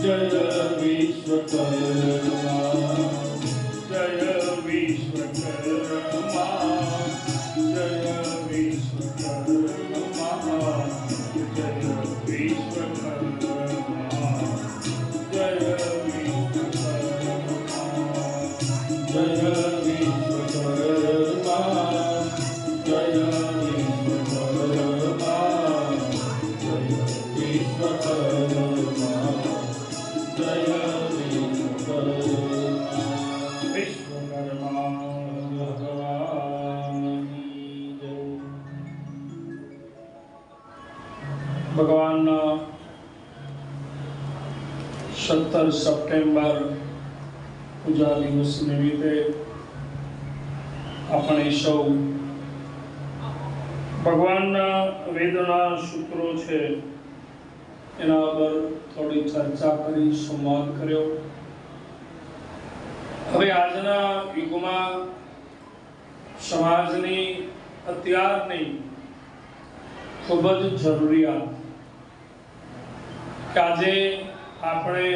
जय विश्वकर्मा जय विश्वकर्मा जय विश्वकर्मा जय विश्वकर्मा जय विश्वकर्मा जय विश्वकर्मा जय विश्वकर्मा जय विश्वकर्मा जय विश्वकर्मा भगवान 17 સપ્ટેમ્બર પૂજા દિવસ નિમિત્તે આપણે સૌ ભગવાનના વેદના સૂત્રો છે એના પર થોડી ચર્ચા કરી, સંવાદ કર્યો. હવે આજના યુગમાં સમાજની અત્યારની ખૂબ જ જરૂરિયાત કે આજે આપણે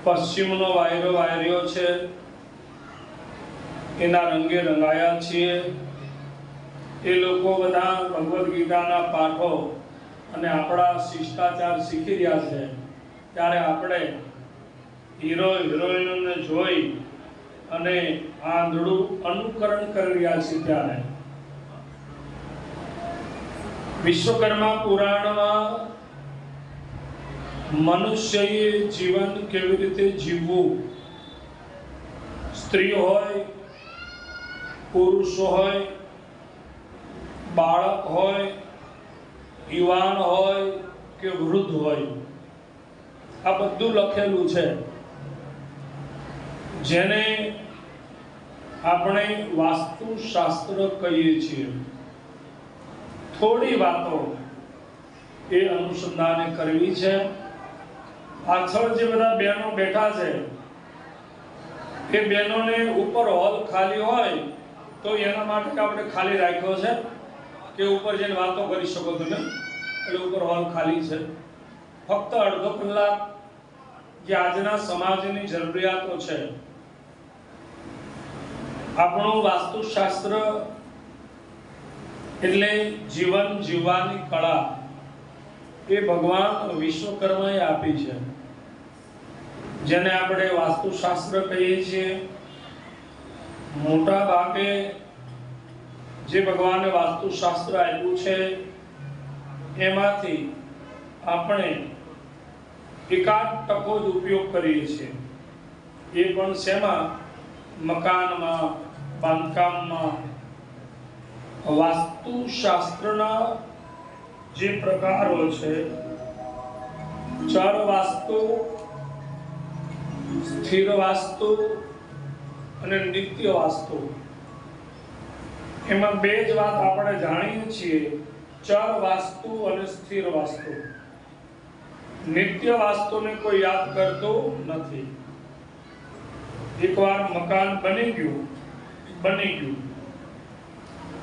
પશ્ચિમનો વાયરો વાયર્યો છે, એના રંગે રંગાયા છીએ. એ લોકો બધા ભગવદ્ ગીતાના પાઠો અને આપણા શિષ્ટાચાર શીખી રહ્યા છે, ત્યારે આપણે હીરો હિરોઈનોને જોઈ અને આંધળું અનુકરણ કરી રહ્યા છીએ. ત્યારે વિશ્વકર્મા પુરાણમાં મનુષ્યએ જીવન કેવી રીતે જીવવું, સ્ત્રી હોય, પુરુષ હોય, બાળક હોય, યુવાન હોય કે વૃદ્ધ હોય, આ બધું લખેલું છે, જેને આપણે વાસ્તુશાસ્ત્ર કહીએ છીએ. થોડી વાતો એ અનુસંધાને કરવી છે. પાછળ જે બધા બહેનો બેઠા છે એ બહેનોને ઉપર હોલ ખાલી હોય તો એના માટે આપણે ખાલી રાખ્યો છે કે ઉપર જઈને વાતો કરી શકો તમે, એટલે ઉપર હોલ ખાલી છે. ફક્ત અડધો કલાક જે આજના સમાજની જરૂરિયાતો છે, આપણું વાસ્તુશાસ્ત્ર એટલે જીવન જીવવાની કળા એ ભગવાન વિશ્વકર્માએ આપી છે, જેને આપણે વાસ્તુશાસ્ત્ર કહીએ છીએ. મોટા ભાગે જે ભગવાને વાસ્તુશાસ્ત્ર આપ્યું છે એમાંથી આપણે 1% જ ઉપયોગ કરીએ છીએ. એ પણ શેમાં? મકાનમાં, બાંધકામમાં. વાસ્તુશાસ્ત્રના જે પ્રકારો છે, ચર વાસ્તુ, સ્થિર વાસ્તુ અને નિત્ય વાસ્તુ. એમાં બે જ વાત આપણે જાણીએ છીએ, ચર વાસ્તુ અને સ્થિર વાસ્તુ. નિત્ય વાસ્તુને કોઈ યાદ કરતો નથી. એકવાર મકાન બની ગયું,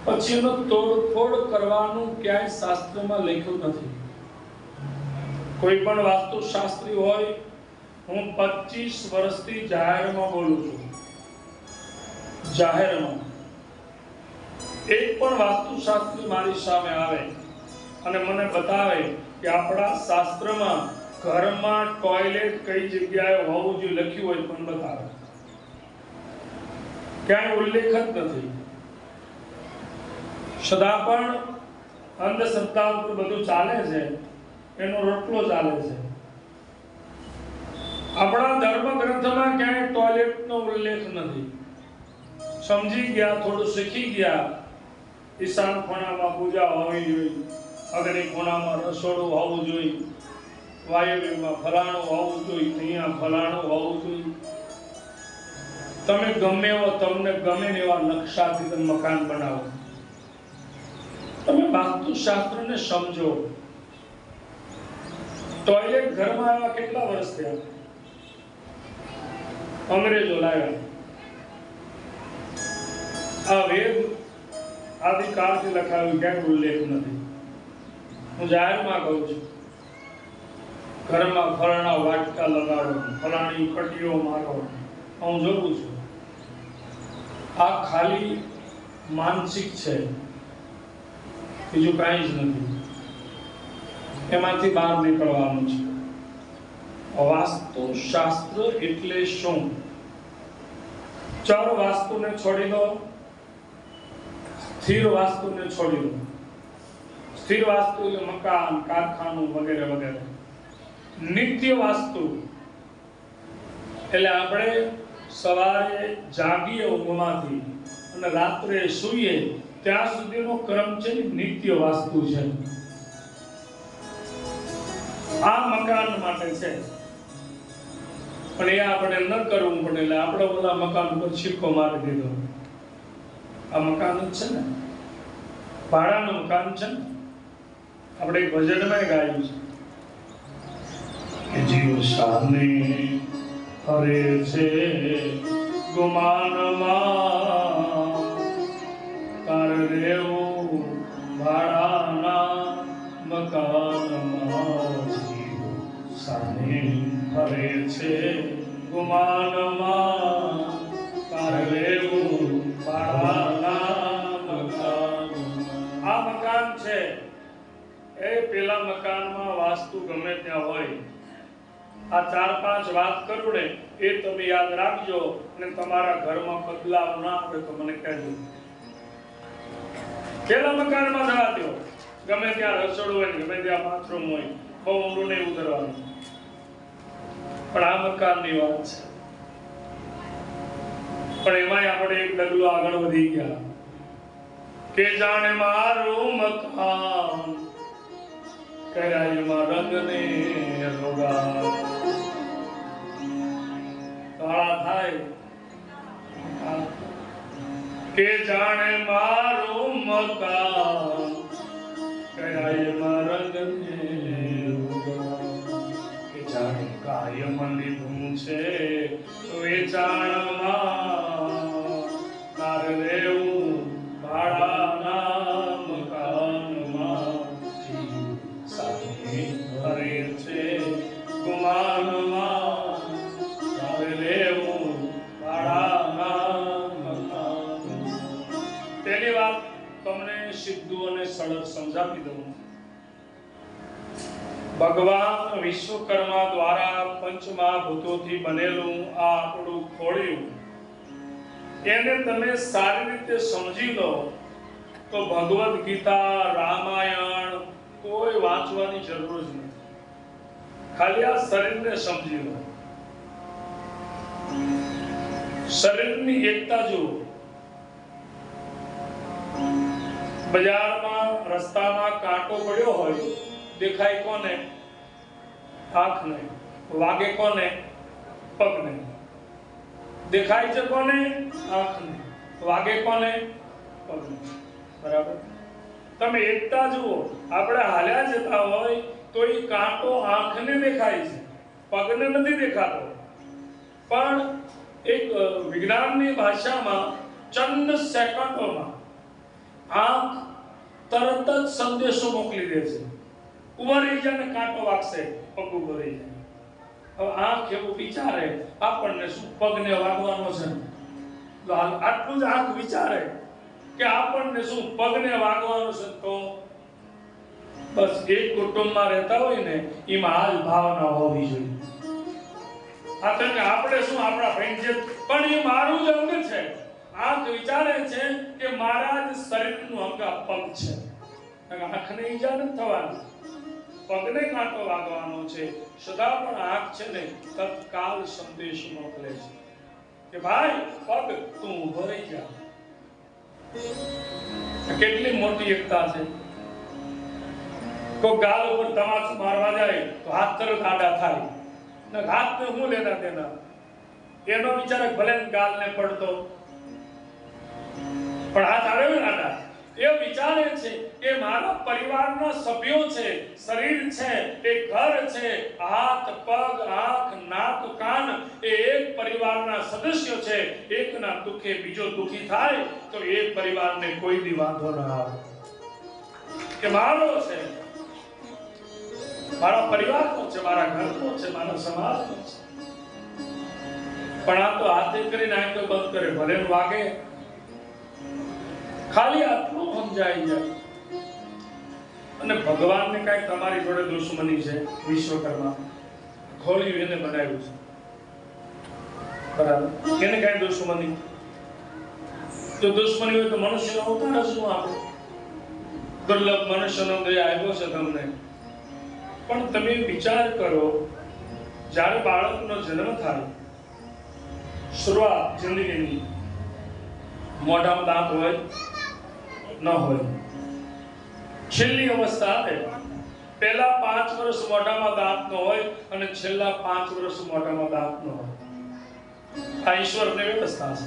પછી એનો તોડફોડ કરવાનું ક્યાંય શાસ્ત્રમાં લખ્યું નથી. કોઈ પણ વાસ્તુશાસ્ત્રી હોય, હું 25 વર્ષથી જાહેરમાં બોલું છું, જાહેરમાં એક પણ વાસ્તુશાસ્ત્રી મારી સામે આવે અને મને બતાવે કે આપણા શાસ્ત્રમાં ઘરમાં ટોયલેટ કઈ જગ્યાએ હોવું જોઈએ લખ્યું હોય પણ બતાવે. ક્યાંય ઉલ્લેખ જ નથી. સદા પણ અંધશ્રદ્ધા ઉપર બધું ચાલે છે, એનો રોટલો ચાલે છે. આપણા ધર્મ ગ્રંથમાં ક્યાંય ટોયલેટનો ઉલ્લેખ નથી. સમજી ગયા, થોડું શીખી ગયા, ઈશાન ખૂણામાં પૂજા હોવી જોઈએ, અગ્નિ ખૂણામાં રસોડું હોવું જોઈએ, વાયવ્યમાં ફલાણું હોવું જોઈએ, અહીંયા ફલાણું હોવું જોઈએ. તમે ગમે એવો, તમને ગમે એવા નકશાથી તમે મકાન બનાવો. તમે વાસ્તુશાસ્ત્રને સમજો. ટોયલેટ ઘરમાં આવ્યા કેટલા વર્ષ થયા? અંગ્રેજો લાવ્યા. આ વેદ આદિકાળથી લખાયું, ક્યાંય ઉલ્લેખ નથી. હું જાહેરમાં કહું છું, ઘરમાં ફળના વાટકા લગાડો, ફલાણી પટ્ટીઓ મારો, હું જોઉં છું. આ ખાલી માનસિક છે, બીજું કાંઈ જ નથી. એમાંથી બહાર નીકળવાનું છે. વાસ્તુશાસ્ત્ર એટલે શું? ચર વાસ્તુને છોડી દો, સ્થિર વાસ્તુને છોડી દો. સ્થિર વાસ્તુ એટલે મકાન, કારખાનું વગેરે વગેરે. નિત્ય વાસ્તુ એટલે આપણે સવારે જાગીએ ઊંઘમાંથી અને રાત્રે સૂઈએ ત્યાં સુધીનો ક્રમ છે, નિત્ય વાસ્તુ છે. આ મકાન માટે છે, પણ એ આપણે ન કરવું પડે એટલે આપણે ઓલા મકાન ઉપર સિક્કો મારી દીધો. આ મકાન જ છે ને, ભાડાનું મકાન છે ને. આપણે એક ભજનમાં ગાયું છે કે જીવ શાને હરે છે ગુમાનમાં, તાર રેવું ભાડાના મકાનમાં. જીવ શાને હરે છે ગુમાનમાં, તાર રેવું ભાડાના મકાનમાં. આ મકાન છે, એ પેલા મકાનમાં વાસ્તુ ગમે ત્યાં હોય. આ 4-5 વાત કરું ને એ તમે યાદ રાખજો, અને તમારા ઘરમાં બદલાવ ના આવે તો મને કહેજો. પેલા મકાનમાં જવા દો, ગમે ત્યાં રસોડું હોય, ગમે ત્યાં બાથરૂમ હોય, બહુ ઊંડું નહીં ઉતરવાનું. પણ આ મકાનની વાત છે. પણ એમાંય આપણે એક ડગલું આગળ વધી ગયા કે જાણે મારું મકાન કરાયુમાં રંગને રોગા. કાળા થાય કે જાણે મારું મકાન કરાયુમાં રંગને રોગા. કે જાણે કાયમ લીધું છે તો એ જાણમાં તાર રેવું ભાડાના મકાનમાં. હરે છે ગુમાનમાં, તારે લેવું ભાડાના મકાન. તેની વાત તમને સીધું અને સરળ સમજાવી દઉં. ભગવાન વિશ્વકર્મા દ્વારા પંચમહાભૂતોથી બનેલું આ આપણું ખોળિયું, એને તમે સારી રીતે સમજી લો તો ભગવદ ગીતા, રામાયણ કોઈ વાંચવાની જરૂર જ નથી. ખાલી આ શરીરને સમજી લો. શરીરની એકતા જુઓ. બજારમાં રસ્તામાં કાંટો પડ્યો હોય, દેખાય કોને? આંખને. વાગે કોને? પગને. દેખાય છે કોને? આંખને. વાગે કોને? પગને. બરાબર? તમે એકતા જુઓ. આપણે હાલ્યા જતા હોય તો એ કાંટો આંખને દેખાય છે, પગને નથી દેખાતો. પણ એક વિજ્ઞાનની ભાષામાં ચંદ સેકન્ડોમાં આંખ તરત જ સંદેશો મોકલી દે છે. ઉભા રહી જાય ને કાંટો વાગશે, પગ ઉભો રહી જાય. હવે આંખ એવું વિચારે આપણને શું પગને વાગવાનો છે, તો આટલું જ આંખ વિચારે કે આપણને શું પગને વાગવાનું છે. તો બસ એક કુટુંબમાં રહેતા હોય ને એમાં આ જ ભાવના હોવી જોઈએ. આ તો કે આપણે શું આપણા ભાઈ છે, પણ એ મારું જ અંગ છે. આંખ વિચારે છે કે મારા જ શરીરનું અંગ આ પગ છે. આંખને ઈજા નથી થવાની, પગને કાંટો વાગવાનો છે. સદા પણ આંખ છે ને તત્કાલ સંદેશ મોકલે છે કે ભાઈ પગ તું ઉભો રહી જા. કેટલી મોટી એકતા છે. કોઈ ગાલ ઉપર તમાચું મારવા જાય તો હાથ તરત આડા થાય ને, હાથને હું લેના દેના. એનો વિચાર ભલે ગાલને પડતો પણ હાથ આવે ને આડા. એ વિચારે છે કે મારા પરિવારના સભ્યો છે, શરીર છે, એ ઘર છે, હાથ, પગ, આંખ, નાક, કાન એ એક પરિવારના સદસ્યો છે. એકના દુખે બીજો દુખી થાય તો એ પરિવારને કોઈ દી વાંધો ન આવે કે મારો છે. મારા પરિવારનો છે, મારા ઘરનો છે, મારા સમાજનો છે. પણ આ તો હાથે કરીને આંખો બંધ કરે, ભલે વાગે. ખાલી આટલું સમજાઈ જાય. અને ભગવાનને કઈ તમારી જોડે દુશ્મની છે? વિશ્વકર્મા ખોળ્યું એને બનાવ્યું છે, બરાબર? એને કઈ દુશ્મની? જો દુશ્મની હોય તો મનુષ્યનો અવતાર શું આપે? દુર્લભ મનુષ્યનો દયા આવ્યો છે તમને. પણ તમે વિચાર કરો, જ્યારે બાળકનો જન્મ થાય, શરૂઆત જિંદગીની, મોઢામાં દાંત હોય ન હોય, છેલ્લી અવસ્થા આવે, પહેલા 5 વર્ષ મોઢામાં દાંત ન હોય અને છેલ્લા 5 વર્ષ મોઢામાં દાંત ન હોય. આ ઈશ્વરની વ્યવસ્થા છે.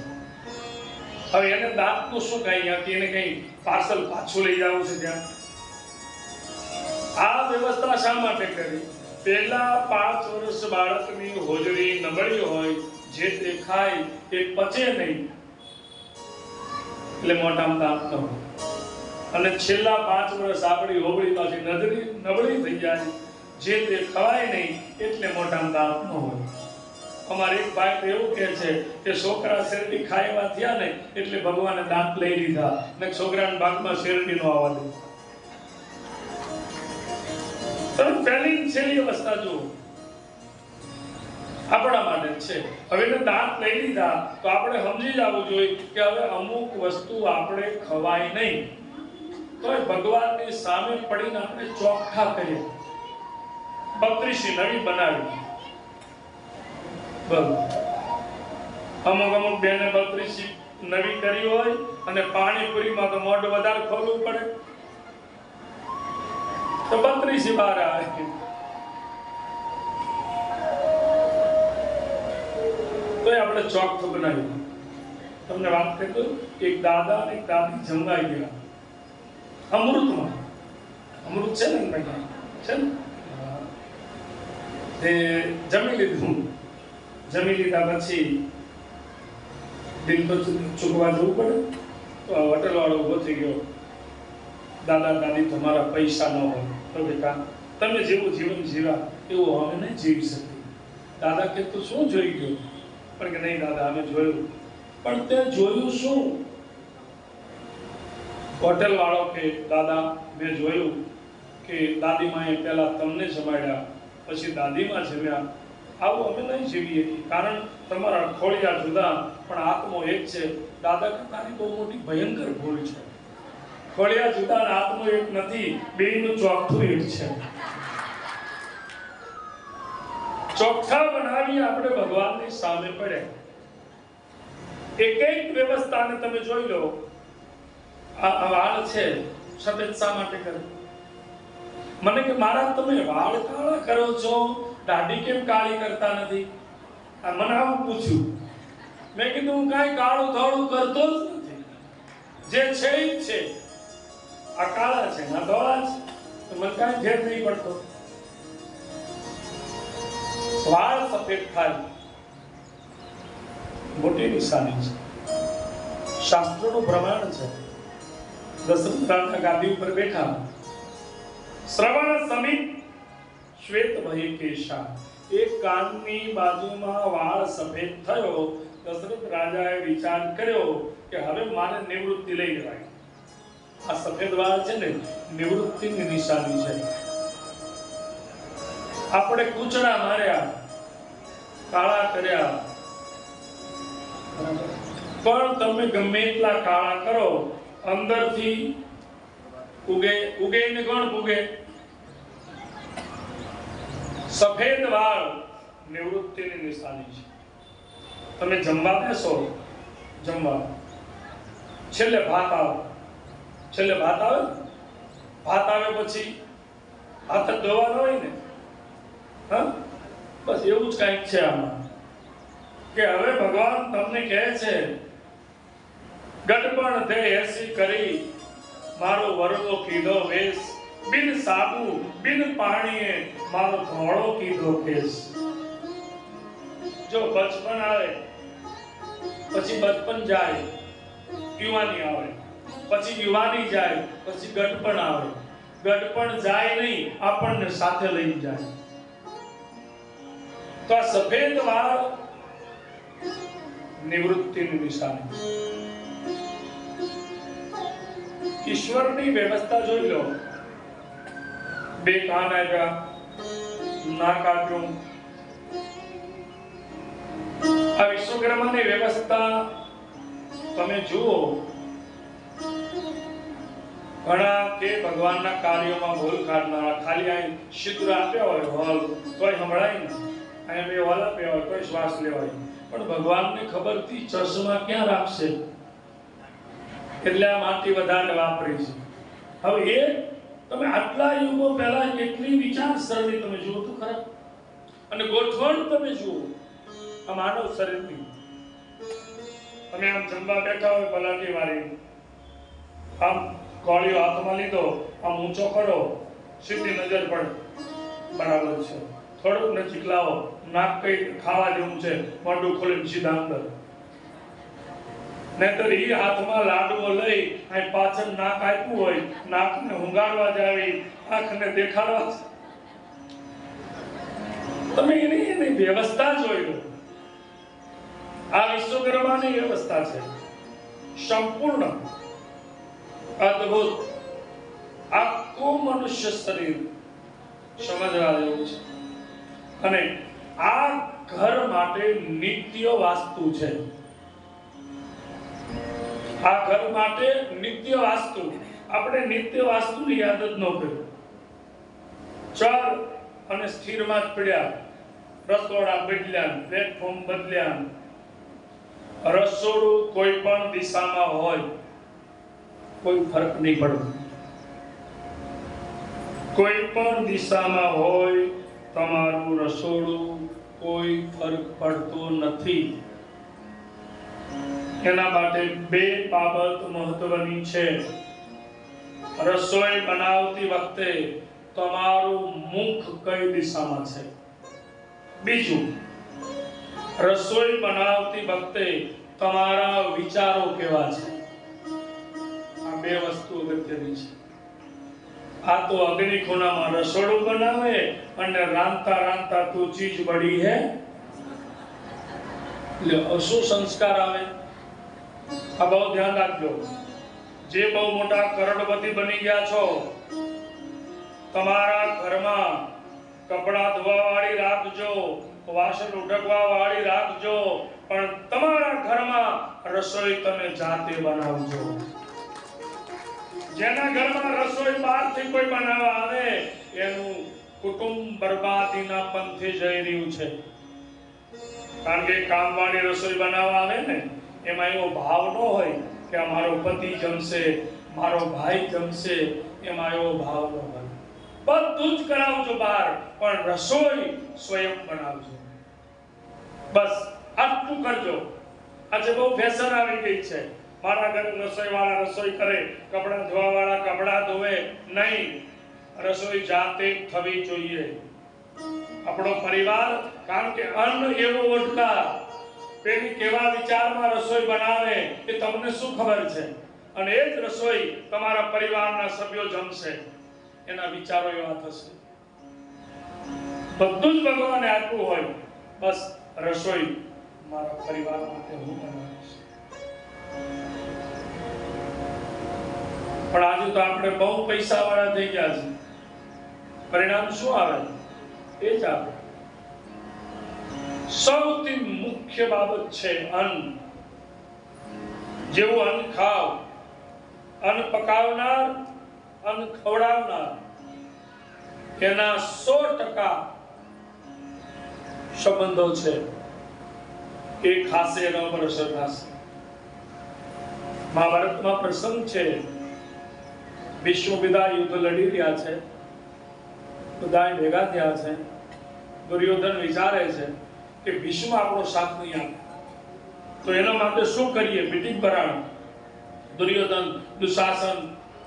હવે એને દાંતનું શું કઈ અહીંયાથી એને કઈ પાર્સલ પાછું લઈ જવું છે ત્યાં? આ વ્યવસ્થા શા માટે કરી? પહેલા 5 વર્ષ બાળકની હોજરી નબળી હોય, જે તે ખાય એ પચે નહીં, એટલે મોઢામાં દાંત ન હોય. અને છેલ્લા 5 વર્ષ આપણી હોબળી પાછી નબળી થઈ જાય, જે તે ખવાય નહીં, એટલે મોઢામાં દાંત ન હોય. અમારે એક ભાઈ તો એવું કહે છે કે છોકરા શેરડી ખાવા થયા ને એટલે ભગવાને દાંત લઈ લીધા ને છોકરાના ભાગમાં શેરડી નો આવવા દે. તમે પહેલી છેલ્લી અવસ્થા જુઓ, આપણા માટે છે. હવે એને દાંત લઈ લીધા તો આપણે સમજી જવું જોઈએ કે હવે અમુક વસ્તુ આપણે ખવાય નહીં, તો ભગવાનની સામે પડીને આપણે ચોખ્ખા કરીએ. બત્રીસી નવી બનાવી, અમુક બેને 32 નવી કરી હોય અને પાણીપુરીમાં તો મોઢું વધારે ખોલવું પડે, તો 32 બહાર આવે. તો આપણે ચોખ્ખું બનાવ્યું. તમને વાત કરી દઉં, એક દાદા અને એક દાદી જમવાઈ ગયા અમૃતમાં. અમૃત છે ને ભાઈ, છે ને? તે જમી લીધું. જમી લીધા પછી બિલ તો ચૂકવા જવું પડે, તો હોટલ વાળો ઉભો થઈ ગયો. દાદા દાદી તમારા પૈસા ન હોય તો બેટા તમે જેવું જીવન જીવ્યા એવું અમે નહીં જીવી શકીએ. દાદા કે તું શું જોઈ ગયો? પણ કે નહીં દાદા અમે જોયું. પણ તે જોયું શું? હોટલ વાળો કે દાદા મેં જોયું કે દાદીમાએ પહેલા તમને જમાડ્યા, પછી દાદીમાં જમ્યા. આવું અમે નહીં જીવીએ, કારણ તમારા ખોળિયા જુદા પણ આત્મો એક છે. દાદા કે તારી બહુ મોટી ભયંકર ભૂલ છે. ખોળિયા જુદા અને આત્મો એક નથી, બેયનું ચોખ્ઠું એક છે. ચોખ્ઠા બનાવી આપણે ભગવાનની સામે પડ્યા. એક એક વ્યવસ્થાને તમે જોઈ લો. આ વાળ છે, સફેદ શા માટે કરે? મને કે મારા તમે વાળ કાળા કરો છો, દાઢી કેમ કાળી કરતા નથી? આ મને આવું પૂછ્યું. મેં કીધું હું કાંઈ કાળું ધોળું કરતો જ નથી, જે છે એ જ છે. આ કાળા છે ના ધોળા છે, તો મને કાંઈ ફેર નહીં પડતો. વાળ સફેદ થાય મોટી નિશાની છે, શાસ્ત્રોનું પ્રમાણ છે. દશરથ રાજા ગાદી ઉપર બેઠા, શ્રવણ સમિત શ્વેત ભય કેશા, એક કાનની બાજુમાં વાળ સફેદ થયો. દશરથ રાજાએ વિચાર કર્યો કે હવે મારે નિવૃત્તિ લઈ લેવાય. આ સફેદ વાળ છે ને નિવૃત્તિની નિશાની છે. આપણે કૂચડા માર્યા, કાળા કર્યા, પણ તમે ગમે એટલા કાળા કરો, અંદરથી ઉગે ને કોણ ઉગે? સફેદ વાળ નિવૃત્તિની નિશાની છે. તમે જમવા બેસો, જમવા છેલ્લે ભાત આવે, છેલ્લે ભાત આવે, ભાત આવે પછી હાથ જ ધોવાનો હોય ને. હા, બસ એવું જ કંઈક છે આમાં, કે હવે ભગવાન તમને કહે છે ગડપણ તે એસી કરી મારો વરદો કીધો વેશ, બિન સાબુ બિન પાણીએ મારો ધોળો કીધો કેસ. જો બચપન આવે પછી બચપન જાય, યુવાની આવે પછી યુવાની જાય, પછી ગડપણ આવે. ગડપણ જાય નહીં, આપણને સાથે લઈ જાય. તો આ સફેદ વાળ નિવૃત્તિની નિશાની. ઈશ્વરની વ્યવસ્થા જોઈ લો. બે કાન આપ્યા, નાક આપ્યું. આ વિશ્વકર્માની વ્યવસ્થા તમે જુઓ. ઘણા કે ભગવાનના કાર્યોમાં ભૂલ કાઢનારા ખાલી અહીં શિદ્ર આપ્યા હોય હોલ તોય સંભળાય ને, અહીં બે હોલ આપ્યા હોય તોય શ્વાસ લેવાય. પણ ભગવાનને ખબર થી ચશ્મા ક્યાં રાખશે, એટલે આ માટી વધારે વાપરી છે. હવે એ તમે આટલા યુગો પહેલા કેટલી વિચારસરણી તમે જુઓ તો ખરા, અને ગોઠવણ તમે જુઓ આ માનવ શરીરની. તમે આમ જમવા બેઠા હોય પલાટી મારી, આમ કોળીઓ હાથમાં લીધો, આમ ઊંચો કરો, સીધી નજર પડે બરાબર છે. થોડુંક નજીક લાવો, નાક કઈ ખાવા જેવું છે, મોઢું ખોલીને સીધા અંદર. નહીતર એ હાથમાં લાડવો લઈ અહીં પાછળ નાક આપ્યું હોય, નાકને હુંગાડવા જાવી, આંખને દેખાડવા. તમે એની વ્યવસ્થા જોઈ લો. આ વિશ્વકર્માની વ્યવસ્થા છે, સંપૂર્ણ અદ્ભુત. આખું મનુષ્ય શરીર સમજવા જેવું છે. અને આ ઘર માટે નિત્ય વાસ્તુ છે. આ ઘર માટે નિત્ય વાસ્તુ. આપણે નિત્ય વાસ્તુની યાદ જ ન કરી, ચલ અને સ્થિરમાં જ પડ્યા. રસોડા બદલ્યા, પ્લેટફોર્મ બદલ્યા. રસોડું કોઈ પણ દિશામાં હોય કોઈ ફરક નહીં પડતો. કોઈ પણ દિશામાં હોય તમારું રસોડું કોઈ ફરક પડતો નથી. એના માટે બે બાબત મહત્વની છે. રસોઈ બનાવતી વખતે તમારું મુખ કઈ દિશામાં છે. બીજું, રસોઈ બનાવતી વખતે તમારા વિચારો કેવા છે. આ બે વસ્તુ અગત્યની છે. આ તો અગ્નિ ખૂણામાં રસોડું બનાવે અને રાંધતા રાંધતા તું ચીજ બળી હે, એટલે શું સંસ્કાર આવે. આ બહુ ધ્યાન રાખજો. જે બહુ મોટા કરોડપતિ બની ગયા છો, તમારા ઘરમાં કપડા ધોવા વાળી રાખજો, વાસણ ઉટકવા વાળી રાખજો, પણ તમારા ઘરમાં રસોઈ તમે જાતે બનાવજો. જેના ઘરમાં રસોઈ બહારથી કોઈ બનાવવા આવે એનું કુટુંબ બરબાદીના પંથે જઈ રહ્યું છે. કારણ કે કામવાળી રસોઈ બનાવવા આવે ને, એમાં એવો ભાવ ન હોય કે આ મારો પતિ જમશે, મારો ભાઈ જમશે, એમાં એવો ભાવ ન હોય. બધું જ કરાવજો બહાર, પણ રસોઈ સ્વયં બનાવજો. બસ આટલું કરજો. આજે બહુ ફેશન આવી ગઈ છે. મારા ઘરે રસોઈ વાળા રસોઈ કરે, કપડા ધોવા વાળા કપડા ધોવે નહીં. રસોઈ જાતે થવી જોઈએ. આપણો પરિવાર, કારણ કે અન્ન એવો ઓટકા, પેલી કેવા વિચારમાં રસોઈ બનાવે એ તમને શું ખબર છે. અને એ જ રસોઈ તમારા પરિવારના સભ્યો જમશે, એના વિચારો એવા થશે. બધું જ ભગવાને આપ્યું હોય, બસ રસોઈ મારા પરિવાર માટે હું બનાવીશ. પણ આજે તો આપણે બહુ પૈસા વાળા થઈ ગયા છે. પરિણામ શું આવે? એ જ આવે. સૌથી મુખ્ય બાબત છે અન્ન. જેવું અન્ન ખાવ, અન્ન પકાવનાર, અન્ન ખવડાવનાર, એના 100% સંબંધો છે. એ ખાસે એના પર અસર થશે. મહાભારતમાં પ્રસંગ છે. વિશ્વ બધા યુદ્ધ લડી રહ્યા છે, બધા ભેગા થયા છે. દુર્યોધન વિચારે છે કે ભીષ્મ આપણો સાથ નહીં આપે, તો એના માટે શું કરીએ? મીટિંગ કરાવો. દુર્યોધન, દુશાસન,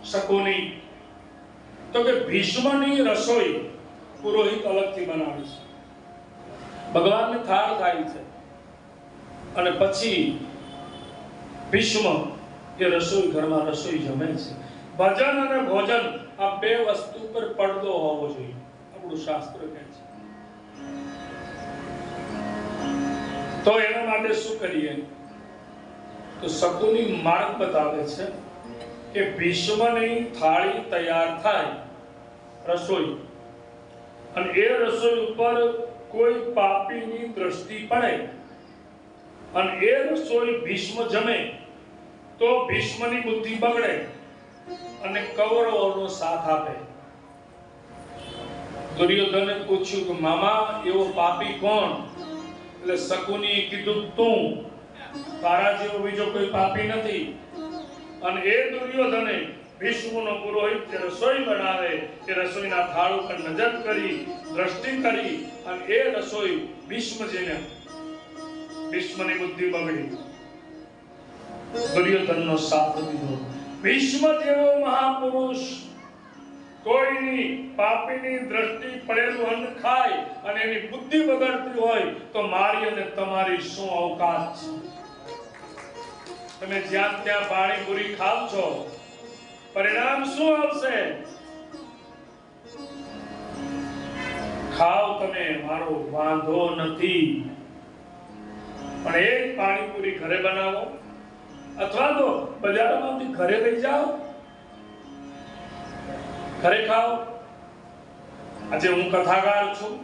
શકુની, તો કે ભીષ્મની રસોઈ પુરોહિત અલગથી બનાવે છે, ભગવાનને થાળ થાય છે, અને પછી ભીષ્મ એ રસોઈ ઘરમાં રસોઈ જમે છે. ભજન અને ભોજન આ બે વસ્તુ પર પડદો હોવો જોઈએ, આપણું શાસ્ત્ર કહે છે. તો એના માટે શું કરીએ? તો શકુની માર્ગ બતાવે છે કે ભીષ્મની થાળી તૈયાર થાય, રસોઈ, અને એ રસોઈ ઉપર કોઈ પાપીની દ્રષ્ટિ પડે અને એ રસોઈ ભીષ્મ જમે તો ભીષ્મની બુદ્ધિ બગડે અને કૌરવોનો સાથ આપે. દુર્યોધને પૂછ્યું કે મામા એવો પાપી કોણ? એટલે શકુનીએ કીધું તું, તારા જેવો બીજો કોઈ પાપી નથી. અને એ દુર્યોધને ભીષ્મનો પુરોહિત જે રસોઈ બનાવે એ રસોઈના થાળ ઉપર નજર કરી, દ્રષ્ટિ કરી અને એ રસોઈ ભીષ્મ જેને, ભીષ્મની બુદ્ધિ બગડી, દુર્યોધનનો સાથ દીધો. ભીષ્મ જેવો મહાપુરુષ કોઈની પાપીની દ્રષ્ટિ પડેલું અન્ન ખાય અને એની બુદ્ધિ બગડતી હોય તો મારી અને તમારી શું અવકાશ છે? તમે જ્યાં ત્યાં પાણીપુરી ખાવ છો, પરિણામ શું આવશે? ખાવ તમે, મારો વાંધો નથી, પણ એ પાણીપુરી ઘરે બનાવો અથવા તો બજારમાંથી ઘરે લઈ જાઓ, ઘરે ખાઓ. આજે હું કથાકાર છું,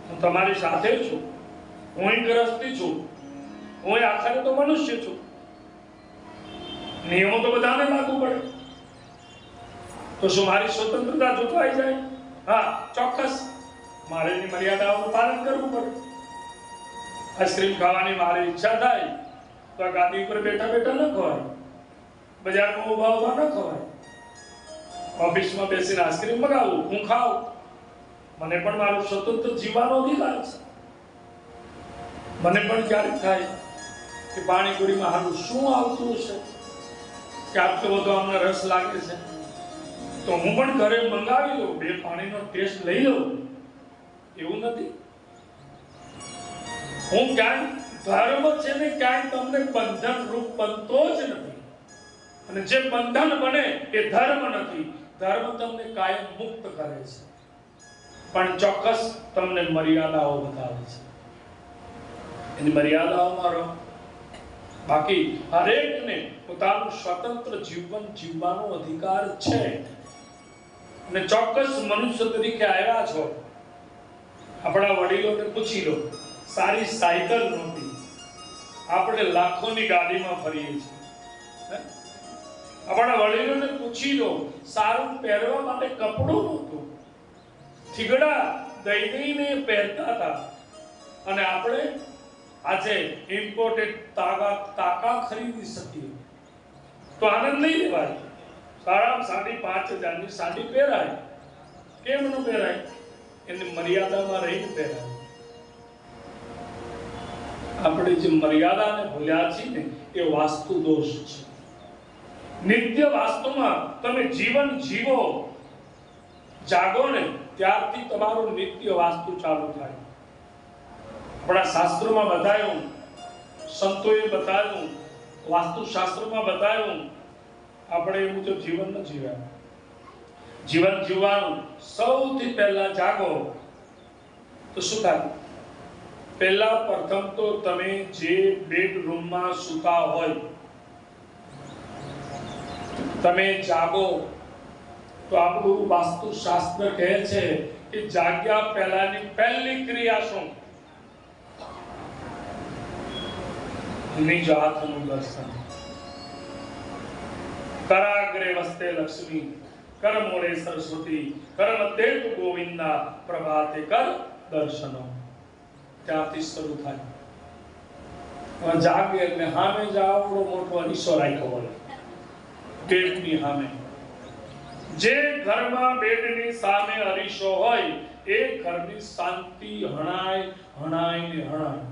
હું તમારી સાથે છું, હું ગ્રસ્તી છું, હું આખરે તો મનુષ્ય છું. નિયમો તો બધાને લાગુ પડે. તો શું મારી સ્વતંત્રતા જોતવાઈ જાય? હા, ચોક્કસ મારે એની મર્યાદાઓનું પાલન કરવું પડે. આઈસ્ક્રીમ ખાવાની મારી ઈચ્છા થાય તો આ ગાદી ઉપર બેઠા બેઠા ન ખવાય, બજારમાં ઉભા ઉભા ન ખવાય. ઓફિસમાં બેસીને આઈસ્ક્રીમ મગાવું, હું ખાઉં, મને પણ મારું સ્વતંત્ર જીવવાનો અધિકાર છે. મને પણ ક્યારેક થાય કે પાણીપુરીમાં હારું શું આવતું હશે, કે આટલો બધો અમને રસ લાગે છે, તો હું પણ ઘરે મંગાવી લઉં, બે પાણીનો ટેસ્ટ લઈ લઉં. એવું નથી. હું ક્યાંય ધર્મ છે ને ક્યાંય તમને બંધન રૂપ બનતો જ નથી. અને જે બંધન બને એ ધર્મ નથી. ધર્મ તમને કાયમ મુક્ત કરે છે, પણ ચોક્કસ તમને મર્યાદાઓ બતાવે છે. એની મર્યાદાઓમાં રહો. બાકી હરેકને પોતાનું સ્વતંત્ર જીવન જીવવાનો અધિકાર છે. અને ચોક્કસ મનુષ્ય તરીકે આવ્યા છો. આપણા વડીલોને પૂછી લો, સારી સાયકલ નહોતી, આપણે લાખોની ગાડીમાં ફરીએ છીએ. આપણા વડીલોને પૂછી લો, સારું પહેરવા માટે કપડું નહોતું, થીગડા દઈ દઈને પહેરતા હતા. અને આપણે આજે ઇમ્પોર્ટેડ તાકા ખરીદી શકીએ તો આનંદ નહીં લેવાય. સારામાં સાડી 5,000ની સાડી પહેરાય. કેમ ન પહેરાય? એની મર્યાદામાં રહીને પહેરાય. આપણે જે મર્યાદાને ભૂલ્યા છીએ ને એ વાસ્તુ દોષ છે. નિત્ય વાસ્તુમાં તમે જીવન જીવો, જાગો ને ત્યારથી તમારું નિત્ય વાસ્તુ ચાલુ થાય. આપણા શાસ્ત્રોમાં બતાવ્યું, સંતોએ બતાવ્યું, વાસ્તુશાસ્ત્રમાં બતાવ્યું, આપણે એ મુજબ જીવન ન જીવ્યા. જીવન જીવવાનું સૌથી પહેલા જાગો તો શું થાય? પહેલા પ્રથમ તો તમે જે બેડરૂમમાં સૂતા હોય, તમે જાગો તો આપણું વાસ્તુશાસ્ત્ર કહે છે કે જાગ્યા પહેલાની પહેલી ક્રિયા શું? નિજ હાથનું દર્શન. કરાગ્રે વસ્તે લક્ષ્મી, કર મોડે સરસ્વતી, કર મધ્યે તુ ગોવિંદા, પ્રભાતે કર દર્શનો. ત્યાંથી શરૂ થાય. જાગે એટલે સામે જાવડો મોટો અરીસો રાખ્યો હોય બેડની સામે. જે ઘરમાં બેડની સામે અરીસો હોય એ ઘરની શાંતિ હણાય હણાય ને હણાય.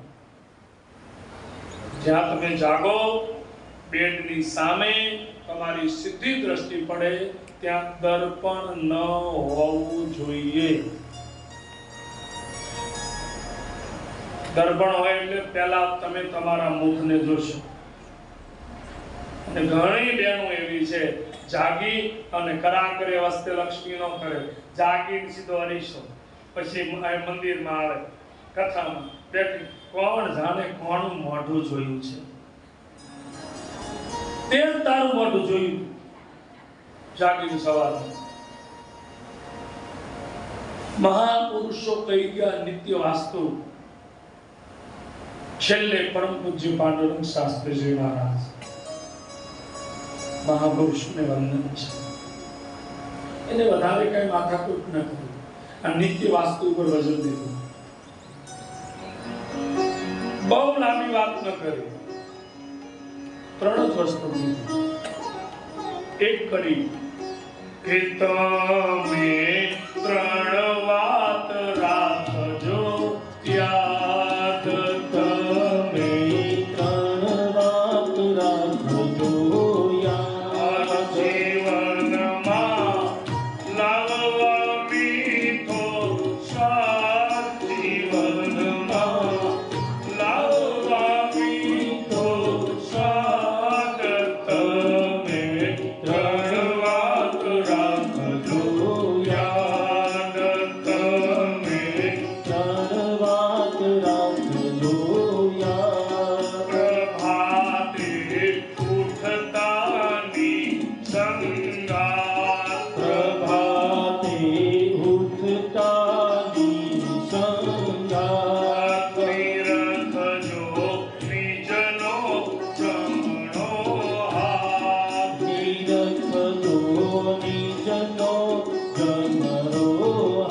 જ્યાં તમે જાગો, બેડની સામે તમારી સીધી દ્રષ્ટિ પડે ત્યાં દર્પણ ન હોવું જોઈએ. દર્પણ હોય એટલે પહેલા તમે તમારા મુખને જોશો. અને ઘણી બહેનો એવી છે જાગી અને કરા કરે વસ્તે લક્ષ્મી નો કરે, જાગીને સીધો અરીસો, પછી મંદિરમાં આવે, કથામાં બેઠી, કોણ જાણે કોનું મોઢું જોયું છે, તે તારું મોઢું જોયું. જાગીને સવારે મહાપુરુષો કહી ગયા નિત્ય વાસ્તુ. છેલ્લે પરમ પૂજ્ય પાંડુરંગ શાસ્ત્રીજી મહારાજ મહાપુરુષને વંદન છે. એને વધારે કઈ માથાકૂટ ન કરી, આ નિત્ય વાસ્તુ ઉપર વજન દીધું. બહુ લાંબી વાત ન કરી, 3 જ વસ્તુ એક કરી કે તમે 3 વાત રાખજો યાદ. તમે 3 વાત રાખજો યાદ. જીવનમાં લાવવા મીઠો સ્વાદ, જીવનમાં લાવવા મીઠો સ્વાદ. તમે 3 વાત રાખજો યાદ. તમે 3 વાત રાખજો યાદ. પ્રભાતે ઉઠતાની સંગાત, પ્રભાતે ઉઠતાની સંગાત. નિરખજો નિજનો જમણો હાથ, નિરખજો નિજનો જમણો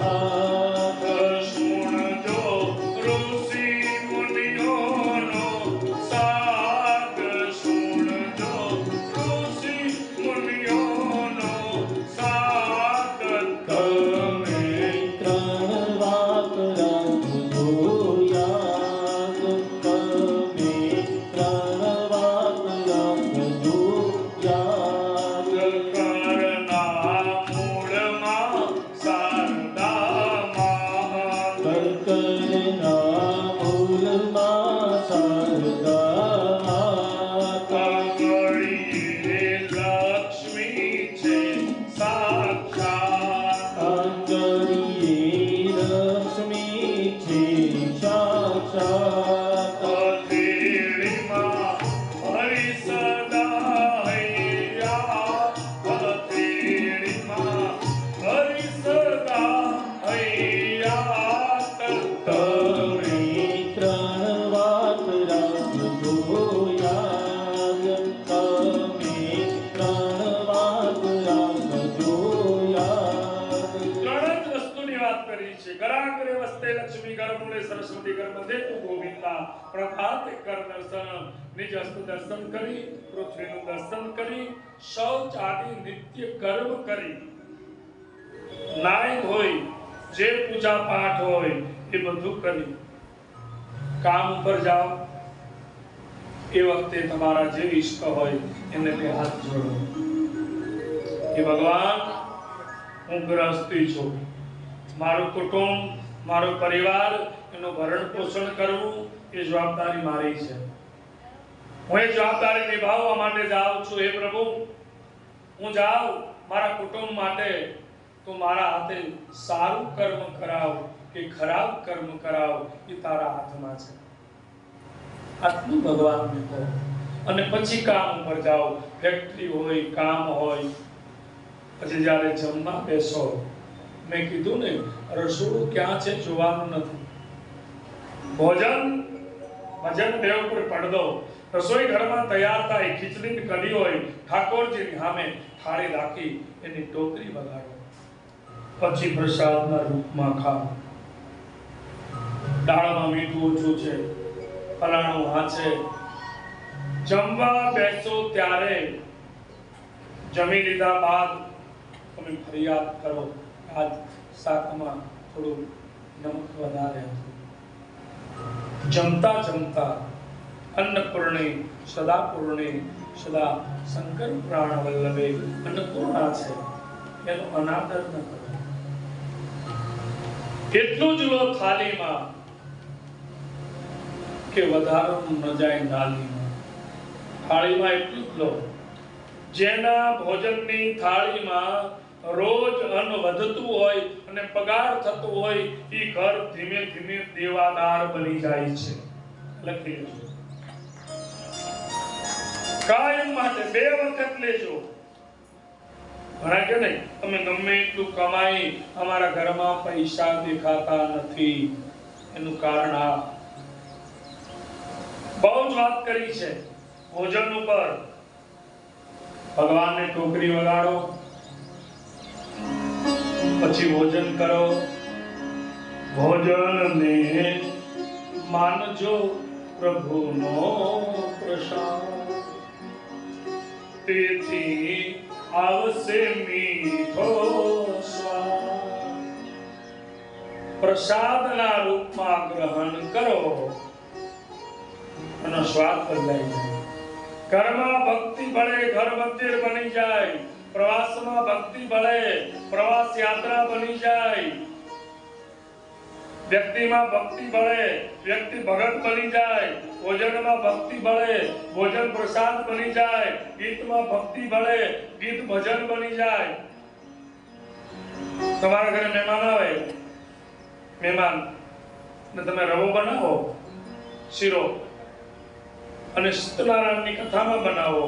હાથ. સુણજો ઋષિ મુનિઓનો સાથ, સુણજો ઋષિ મુનિઓનો સાથ. તમે 3 વાત રાખજો યાદ. તમે 3 વાત રાખજો યાદ. કરના મૂળમાં શારદામાં, કર્કરના મૂળમાં શારદા. આંગળીએ લક્ષ્મી છે સાક્ષાત. આંગળીએ લક્ષ્મી છે સાક્ષાત. હથેળીમાં હરિ સદા હૈયા, હથેળીમાં હરિ સદા હૈયા. તમે 3 વાત રાખજો યાદ. તમે 3 વાત રાખજો યાદ. 3 જ વસ્તુની વાત કરી છે. ગરાગ્રે વસ્તે લક્ષ્મી, ગરમૂળે સરસ્વતી, ગર્ભધે તુ ગોવિંદા. પ્રભાતે કર દર્શન, નિજ હસ્ત દર્શન કરી, પૃથ્વીનું દર્શન કરી, શૌચ આદિ નિત્ય કર્મ કરી, નાય હોય જે પૂજા પાઠ હોય એ બધું કરી કામ ઉપર જાઓ. એ વખતે તમારા જે ઈષ્ટ હોય એને બે હાથ જોડો કે ભગવાન, હું ગૃહસ્થી છું, મારું કુટુંબ, મારો પરિવાર, એનું ભરણ પોષણ કરવું એ જવાબદારી મારી છે. હું એ જવાબદારી નિભાવવા માટે જાઉં છું. હે પ્રભુ, હું જાઉં મારા કુટુંબ માટે, તો મારા હાથે સારું કર્મ કરાવ કે ખરાબ કર્મ કરાવ એ તારા હાથમાં છે. આટલું ભગવાનને કહો અને પછી કામ ઉપર જાઓ. ફેક્ટરી હોય, કામ હોય, પછી જ્યારે જમવા બેસો, મેં કીધું ને, રસોડું ક્યાં છે જોવાનું નથી. ભોજન ભજન દેવ પર પડદો. રસોઈ ઘરમાં તૈયાર થાય, ખીચડીની કઢી હોય, ઠાકોરજીની સામે થાળી રાખી એની ટોકરી વગાડો, પછી પ્રસાદના રૂપમાં ખાઓ. દાળમાં મીઠું ઓછું છે, ફલાણું આ છે. જમવા બેસો ત્યારે જમી લીધા બાદ તમે ફરિયાદ કરો, આજ શાકમાં થોડું નમક વધારે હતું. જમતા જમતા અન્નપૂર્ણી સદાપૂર્ણી સદા શંકર પ્રાણ વલ્લભે અન્નપૂર્ણા છે, એનો અનાદર ન કરો. એટલું જ લો થાળીમાં કે વધારાનું ન જાય નાલીમાં. થાળીમાં એટલું જ લો. જેના ભોજનની થાળીમાં રોજ અન્ન વધતું હોય અને પગાર થતો હોય એ ઘર ધીમે ધીમે દેવાદાર બની જાય છે. લખી લેજો. કાયમ માટે 2 વખત લેજો. ઘણા કે નહીં અમે ગમે એટલું કમાઈ અમારા ઘરમાં પૈસા દેખાતા નથી. એનું કારણ આ બહુ જ વાત કરી છે ભોજન ઉપર. ભગવાનને ટોકરી વગાડો, પછી ભોજન કરો. ભોજનને માનજો પ્રભુનો પ્રસાદ, તેથી આવશે મીઠો સ્વાદ. પ્રસાદના રૂપમાં ગ્રહણ કરો અને સ્વાદ બદલાઈ જાય. ઘરમાં ભક્તિ ભળે ઘર મંદિર બની જાય. પ્રવાસમાં ભક્તિ ભળે પ્રવાસ યાત્રા બની જાય. વ્યક્તિમાં ભક્તિ ભળે વ્યક્તિ ભગત બની જાય. ભોજનમાં ભક્તિ ભળે ભોજન પ્રસાદ બની જાય. ગીતમાં ભક્તિ ભળે ગીત ભજન બની જાય. તમારા ઘરે મહેમાન આવે, મહેમાન ને તમે રવો બનાવો, શીરો, અને સત્યનારાયણની કથામાં બનાવો,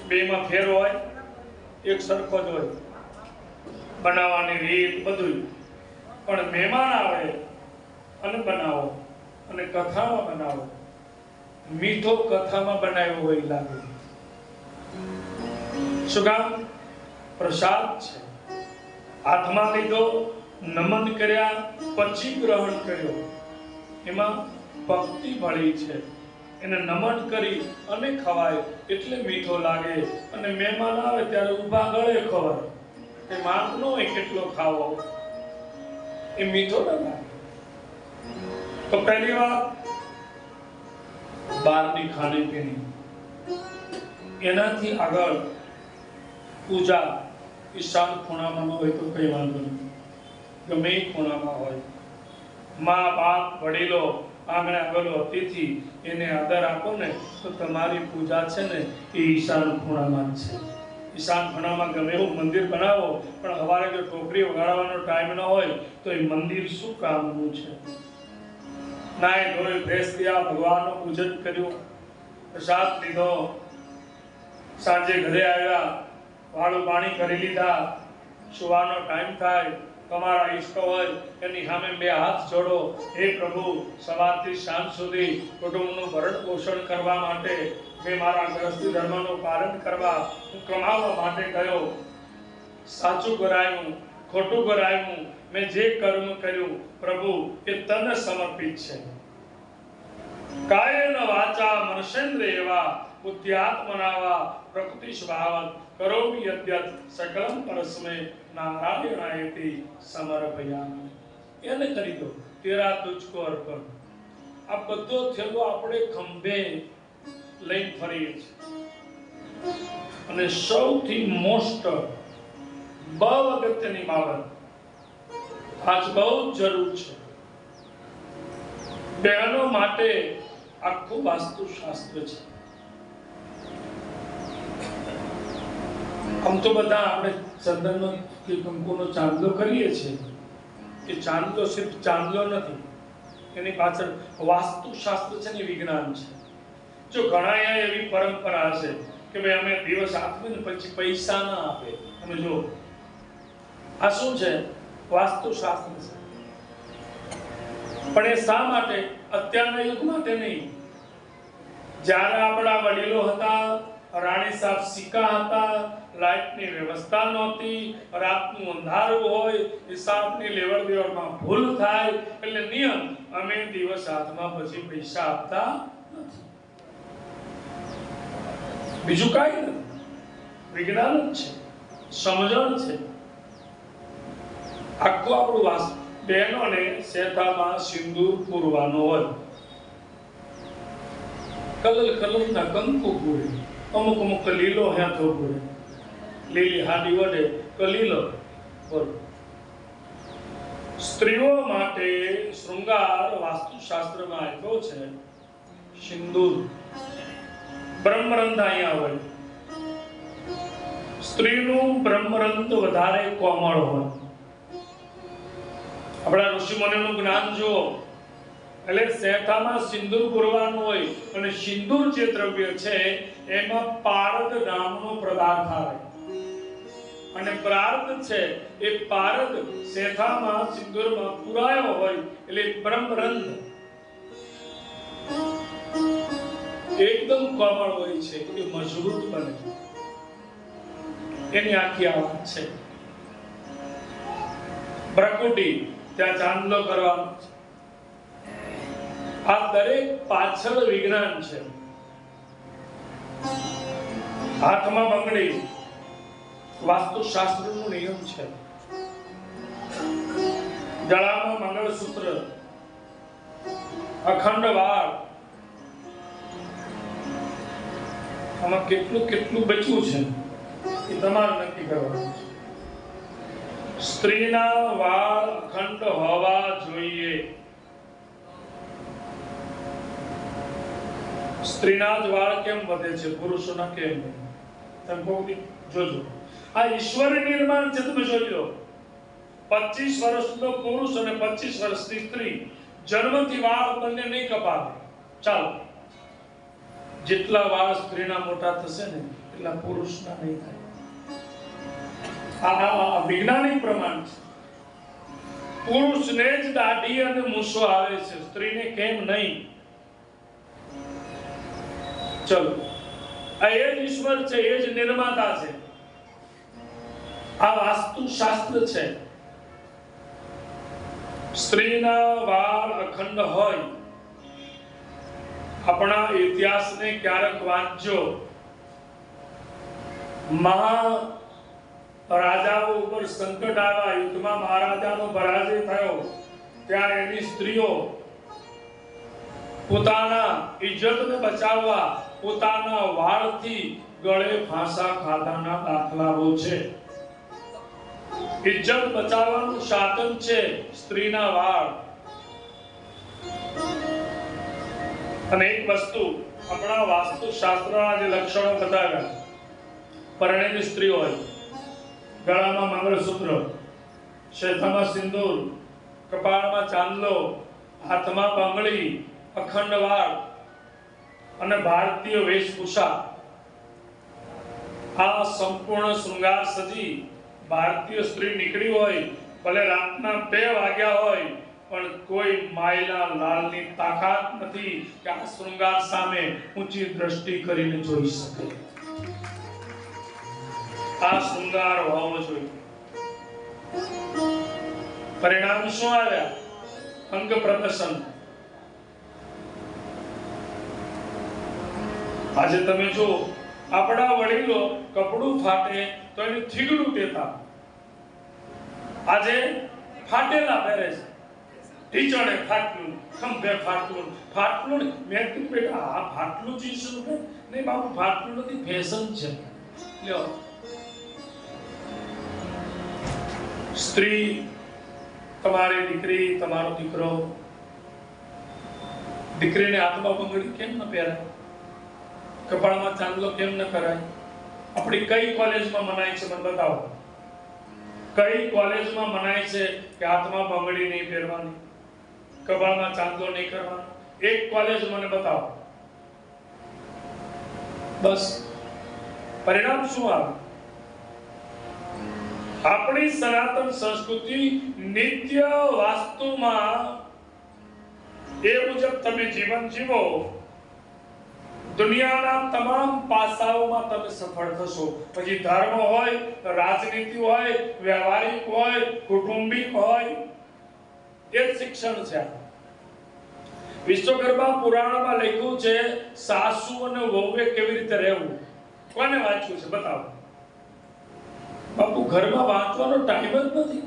બેમાં ફેર હોય? એક સરખો જ હોય બનાવવાની રીત બધું. પણ મહેમાન આવે અને બનાવો અને કથામાં બનાવો, મીઠો કથામાં બનાવ્યો હોય લાગે. શું કામ? પ્રસાદ છે. હાથમાં લીધો, નમન કર્યા, પછી ગ્રહણ કર્યો. એમાં ભક્તિ ભળી છે. એને નમન કરી અને ખવાય એટલે મીઠો લાગે. અને મહેમાન આવે ત્યારે ઊભા ગળે ખવાય. એ માપ ન હોય કેટલો ખાવો, એ મીઠો ન લાગે. તો પહેલી વાત બહારની ખાણીપીણી. એનાથી આગળ પૂજા ઈશાન ખૂણામાં ન હોય તો કઈ વાંધો નહીં, ગમે એ ખૂણામાં હોય. મા બાપ વડીલો આંગણે આવેલો અતિથિ એને આદર આપો ને તો તમારી પૂજા છે ને એ ઈશાન ખૂણામાં જ છે. ઈશાન ખૂણામાં ગમે એવું મંદિર બનાવો, પણ સવારે જો ટોકરી વગાડવાનો ટાઈમ ન હોય તો એ મંદિર શું કામનું છે? નાય ધોઈ ફ્રેશ થયા, ભગવાનનું પૂજન કર્યું, પ્રસાદ લીધો, સાંજે ઘરે આવ્યા, વાળું પાણી કરી લીધા, સુવાનો ટાઈમ થાય, તમારા ઈષ્ટ હોય એની સામે 2 હાથ જોડો. હે પ્રભુ, સવારથી સાંજ સુધી કુટુંબનું ભરણ પોષણ કરવા માટે, મેં મારા ગૃહસ્થી ધર્મનું પાલન કરવા, હું કમાવા માટે ગયો. સાચું કરાયું, ખોટું કરાયું, મેં જે કર્મ કર્યું પ્રભુ એ તને સમર્પિત છે. કાયેન વાચા મનસેન્દ્રિયવા બુદ્ધ્યાત્મના પ્રકૃતિ સ્વભાવત કરોમિ યદ્યત સકલમ પરસ્મે નારાયણાયતિ સમર્પયામિ. એને કરી દો. તેરા તુજકો અર્પણ. આ બધો થેલો આપણે ખંભે લઈને ફરીએ છીએ. અને સૌથી મોસ્ટ બહુ અગત્યની બાબત આજ બહુ જરૂર છે. બહેનો માટે આખું વાસ્તુશાસ્ત્ર છે. આમ તો બધા આપણે ચંદનનો કે કંકુનો ચાંદલો કરીએ છીએ. એ ચાંદલો સિર્ફ ચાંદલો નથી, એની પાછળ વાસ્તુશાસ્ત્ર છે ને વિજ્ઞાન છે. જો ઘણા એવી પરંપરા છે કે ભાઈ અમે દિવસ આપીએ ને પછી પૈસા ના આપે. તમે જો આ શું છે? વાસ્તુશાસ્ત્ર છે. પણ એ શા માટે? અત્યારના યુગ માટે નહીં. જ્યારે આપણા વડીલો હતા, રાણી સાહેબ સિક્કા હતા, લાઇટની વ્યવસ્થા નહોતી, રાતનું અંધારું હોય, હિસાબની લેવડ દેવડમાં ભૂલ થાય, એટલે નિયમ અમે દિવસ હાથમાં પછી પૈસા આપતા નથી. બીજું કાંઈ નથી. વિજ્ઞાન જ છે, સમજણ છે. આખું આપણું વાસ્તુ. બહેનોને શેઠામાં સિંદૂર પૂરવાનો હોય, કલરના કંકુ પૂરે, અમુક લીલો હાથો પૂરે, લીલી હાડી વડે તો લીલો બોલો. સ્ત્રીઓ માટે શૃંગાર વાસ્તુશાસ્ત્રમાં આપ્યો છે સિંદૂર. બ્રહ્મરંધા અહીંયા હોય, સ્ત્રીનું બ્રહ્મરંધ વધારે કોમળ હોય. આપણા ઋષિ મુનિઓનું જ્ઞાન જુઓ, એટલે શેઠામાં સિંદૂર પૂરવાનું હોય અને સિંદૂર જે દ્રવ્ય છે એમાં પારદ નામનો પદાર્થ આવે અને પ્રાર્થ છે એ પારદ શેઠામાં સિંદૂરમાં પુરાયો હોય એટલે બ્રહ્મરંધ એકદમ કોમળ હોય છે, એ મજબૂત બને. એની આખી આ વાત છે. પ્રકૃતિ ત્યાં ચાંદલો કરવાનો છે. આ દરેક પાછળ વિજ્ઞાન છે. હાથમાં બંગડી વાસ્તુશાસ્ત્રનો નિયમ છે. ગળામાં મંગળસૂત્ર, અખંડ વાળ, આમાં કેટલું કેટલું બચ્યું છે એ તમારે નક્કી કરવાનું છે. સ્ત્રીના વાળ અખંડ હોવા જોઈએ. સ્ત્રીના જ વાળ કેમ વધે છે, પુરુષોના કેમ નહીં? તમે કોઈ જોજો. આ ઈશ્વરી નિર્માણ છે, તમે જોઈ લો. 25 વર્ષનો પુરુષ અને 25 વર્ષની સ્ત્રી જન્મથી વાળ બંને નહીં કપાવે. ચાલો, જેટલા વાળ સ્ત્રીના મોટા થશે ને એટલા પુરુષના નહીં થાય. આ વૈજ્ઞાનિક પ્રમાણ છે. પુરુષને જ દાઢી અને મૂછો આવે છે, સ્ત્રીને કેમ નહીં? ચલો, આ એ જ ઈશ્વર છે, એ જ નિર્માતા છે. આ વાસ્તુશાસ્ત્ર છે. સ્ત્રીના વાળ અખંડ હોય. આપણા ઇતિહાસને ક્યારેક વાંચજો. રાજાઓ ઉપર સંકટ આવ્યા, યુદ્ધમાં મહારાજાનો પરાજય થયો, ત્યારે એની સ્ત્રીઓ પોતાના ઇજ્જતને બચાવવા પોતાના વાળથી ગળે ફાંસા ખાધાના દાખલાઓ છે. ઇજ્જત બચાવવાનું સાધન છે સ્ત્રીના વાળ. અને એક વસ્તુ આપણા વાસ્તુશાસ્ત્રના જે લક્ષણો બતાવ્યા, પરણેલી સ્ત્રી હોય, ગળામાં મંગળસૂત્ર, શેઠામાં સિંદૂર, કપાળમાં ચાંદલો, હાથમાં બંગડી, અખંડ વાળ અને ભારતીય વેશભૂષા, આ સંપૂર્ણ શૃંગાર સજી ભારતીય સ્ત્રી નીકળી હોય, ભલે રાતના 2 વાગ્યા હોય, પણ કોઈ માયલા લાલની તાકાત નથી કે આ શૃંગાર સામે ઊંચી દ્રષ્ટિ કરીને જોઈ શકે. આ શૃંગાર હોવો જોઈએ. પરિણામ શું આવ્યા? અંગ પ્રદર્શન. આજે તમે જો આપણા વડીલો કપડું ફાટે તો એને થીગડું કહેતા, આજે ફાટેલા પહેરે છે. ટીચરે ફાટલું, ખંભે ફાટલું, ફાટલું. મેં કીધું બેટા આ ફાટલું જીન્સ નહીં બાપુ, ફાટલું નથી, ફેશન છે. લ્યો, સ્ત્રી, તમારી દીકરી, તમારો દીકરો, દીકરીને હાથમાં બંગડી કેમ ન પહેરાય? કપાળમાં ચાંદલો કેમ ન કરાય? આપણી કઈ કોલેજમાં મનાય છે મને બતાવો. કઈ કોલેજમાં મનાય છે કે હાથમાં બંગડી નહીં પહેરવાની, કપાળમાં ચાંદલો નહીં કરવાનો? એક કોલેજ મને બતાવો. બસ પરિણામ શું આવે? આપણી સનાતન સંસ્કૃતિ નિત્ય વાસ્તુમાં એ મુજબ તમે જીવન જીવો, દુનિયાના તમામ પાસાઓમાં તમે સફળ થશો. પછી ધર્મ હોય, રાજનીતિ હોય, વ્યવહારિક હોય, કુટુંબિક હોય, એ શિક્ષણ છે. વિશ્વકર્મા પુરાણમાં લખ્યું છે સાસુ અને વહુએ કેવી રીતે રહેવું. કોને વાંચ્યું છે બતાવો. બાપુ ઘરમાં વાંચવાનો ટાઈમ જ નથી.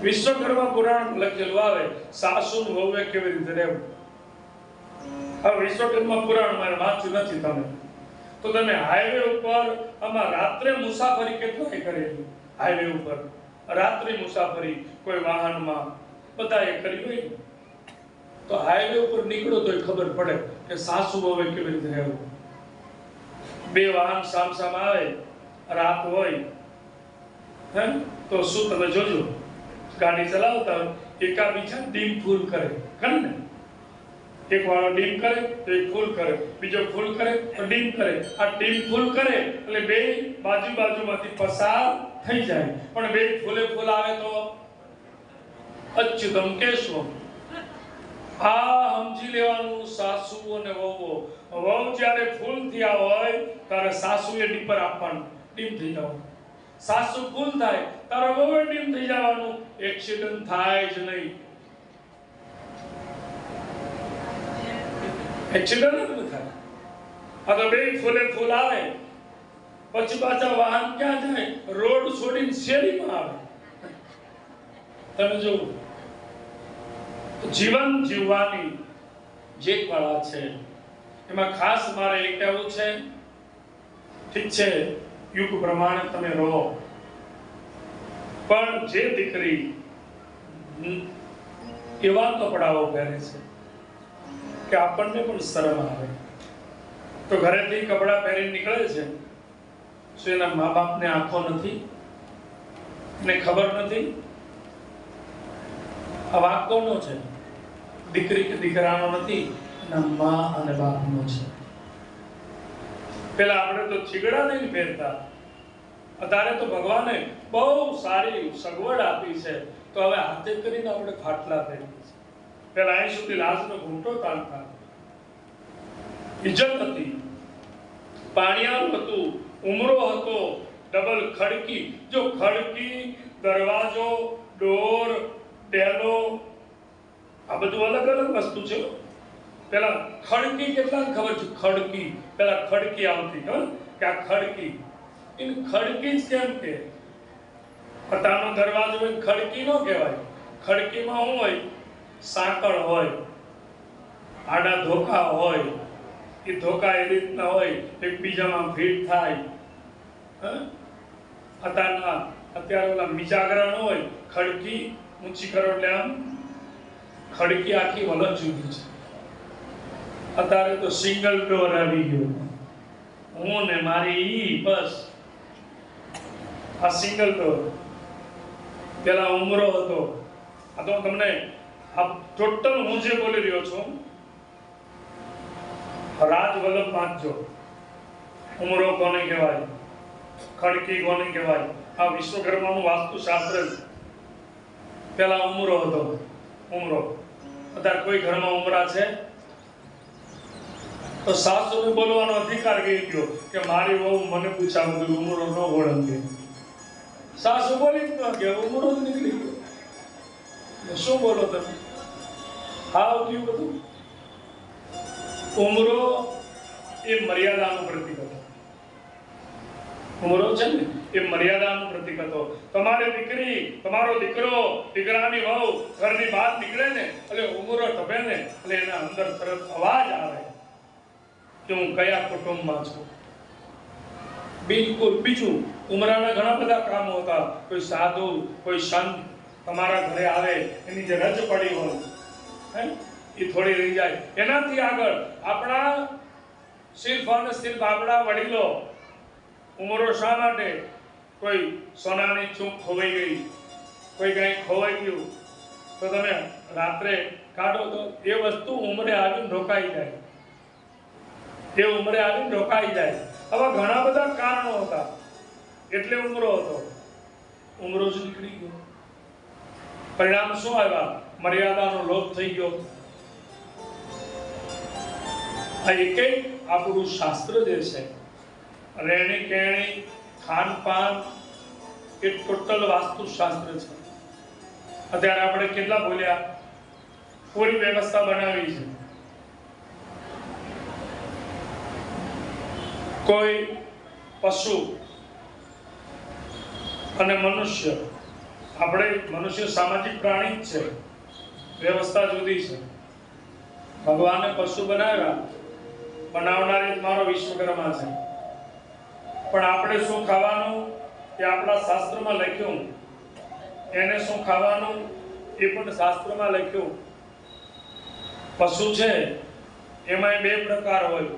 વિશ્વકર્મા પુરાણ લખેલું આવે સાસુ અને વહુએ કેવી રીતે રહેવું. હવે વિશ્વકર્મા પુરાણ મારે વાંચ્યું નથી તમે, તો તમે હાઈવે ઉપર આમાં રાત્રે મુસાફરી કેટલાય કરેલી. હાઈવે ઉપર રાત્રિ મુસાફરી કોઈ વાહનમાં બધાએ કરી હોય, તો હાઈવે ઉપર નીકળો તો ખબર પડે કે સાસુ વહુએ કેવી રીતે રહેવું. 2 વાહન સામસામ આવે રાત હોય હે તો શું તમે જોજો ગાડી ચલાવતા હોય એકાબીજા ડીમ ફૂલ કરે ને, એક વાળો ડીમ કરે તો એક ફૂલ કરે, બીજો ફૂલ કરે તો ડીમ કરે, આ ડીમ ફૂલ કરે એટલે બે બાજુમાંથી પસાર થઈ જાય, પણ બે ફૂલે ફૂલ આવે તો અચ્યુતમ કેશવમ. આ સમજી લેવાનું સાસુ અને વહુ જ્યારે ફૂલ થયા હોય ત્યારે સાસુએ ડીપર આપવાનું, ડીમ થઈ જવાનું. સાસુ ફૂલ થાય ત્યારે વહુએ ડીમ થઈ જવાનું. એક્સિડન્ટ થાય જ નહીં. એક્સિડન્ટ જ થાય. આ તો બે ફૂલે ફૂલ આવે પછી પાછા વાહન ક્યાં જાય? રોડ છોડીને શેરીમાં આવે. તમે જો જીવન જીવવાની જે કળા છે એમાં ખાસ મારે એ કહેવું છે, ઠીક છે યુગ પ્રમાણે તમે રહો, પણ જે દીકરી એવા કપડાઓ પહેરે છે કે આપણને પણ શરમ આવે, તો ઘરેથી કપડા પહેરીને નીકળે છે, શું એના મા બાપને આંખો નથી? એને ખબર નથી? આ વાંક કોનો છે? દીકરી કે દીકરાનો નથી, એના મા અને બાપનો છે. પેલા આપણે તો છીગડા નહીં પહેરતા, અત્યારે તો ભગવાને બહુ સારી સગવડ આપી છે, તો હવે હાથે કરીને આપણે ફાટલા પહેરીએ છીએ. પેલા અહીં સુધી લાજનો ઘૂંટો તાણતા, ઇજ્જત હતી, પાણિયારું હતું, ઉમરો હતો, ડબલ ખડકી. જો ખડકી, દરવાજો, ડોર, ડેલો આ બધું અલગ અલગ વસ્તુ છે. પેલા ખડકી કેટલાને ખબર છે? ખડકી પેલા ખડકી આવતી ખબર કે આ ખડકી, એને ખડકી જ કેમ કે? પતાનો દરવાજો હોય ખડકી નો કહેવાય. ખડકીમાં શું હોય? સાંકળ હોય, આડા ધોકા હોય, એ ધોકા એ રીતના હોય એકબીજામાં ફીટ થાય. અત્યારે ઓલા મિજાગરણ હોય, ખડકી ઊંચી કરો એટલે આમ ખડકી આખી વલણ જુદી છે. અત્યારે તો સિંગલ ડોર આવી ગયો, હું ને મારી ઈ બસ. આ સિંગલ ડોર. પેલા ઉમરો હતો. આ તો તમને આ ટોટલ હું જે બોલી રહ્યો છું રાજ વલ્લભ વાંચજો. ઉમરો કોને કહેવાય, ખડકી કોને કહેવાય, આ વિશ્વકર્માનું વાસ્તુશાસ્ત્ર. પેલા ઉમરો હતો. ઉમરો. અત્યારે કોઈ ઘરમાં ઉમરા છે તો સાસુને બોલવાનો અધિકાર ગઈ ગયો કે મારી વહુ મને પૂછ્યા વગર ઉમરો ન ઓળંગે. સાસુ બોલી જ ન કે ઉમરો જ નીકળી ગયો. શું બોલો તમે? હાવ થયું બધું. ઉમરો એ મર્યાદાનું પ્રતીક હતો. ઉમરો છે ને એ મર્યાદાનું પ્રતીક હતો. તમારી દીકરી, તમારો દીકરો, દીકરાની વહુ ઘરની બહાર નીકળે ને એટલે ઉમરો ટપે ને એટલે એના અંદર તરત અવાજ આવે કે હું કયા કુટુંબમાં છું. બિલકુલ. બીજું, ઉમરાના ઘણા બધા કામો હતા. કોઈ સાધુ, કોઈ સંત તમારા ઘરે આવે, એની જે રજ પડી હોય એ થોડી રહી જાય. એનાથી આગળ આપણા સિર્ફ અને સિર્ફ આપણા વડીલો ઉમરો શા માટે? કોઈ સોનાની ચૂંક ખોવાઈ ગઈ, કોઈ કંઈ ખોવાઈ ગયું તો તમે રાત્રે કાઢો તો એ વસ્તુ ઉમરે આવીને રોકાઈ જાય. એ ઉમરે આવીને રોકાઈ જાય. આવા ઘણા બધા કારણો હતા એટલે ઉમરો હતો. ઉમરો જ નીકળી ગયો. પરિણામ શું આવ્યા? મર્યાદાનો લોપ થઈ ગયો. આ એક આપણું શાસ્ત્ર જે છે, રહેણી કહેણી, ખાનપાન, એ ટોટલ વાસ્તુશાસ્ત્ર છે. અત્યારે આપણે કેટલા બોલ્યા? પૂરી વ્યવસ્થા બનાવી છે. કોઈ પશુ અને મનુષ્ય, આપણે મનુષ્ય સામાજિક પ્રાણી જ છે, વ્યવસ્થા જુદી છે. ભગવાને પશુ બનાવ્યા, બનાવનારી મારો વિશ્વકર્મા છે, પણ આપણે શું ખાવાનું એ આપણા શાસ્ત્રમાં લખ્યું, એને શું ખાવાનું એ પણ શાસ્ત્રમાં લખ્યું. પશુ છે એમાં બે પ્રકાર હોય,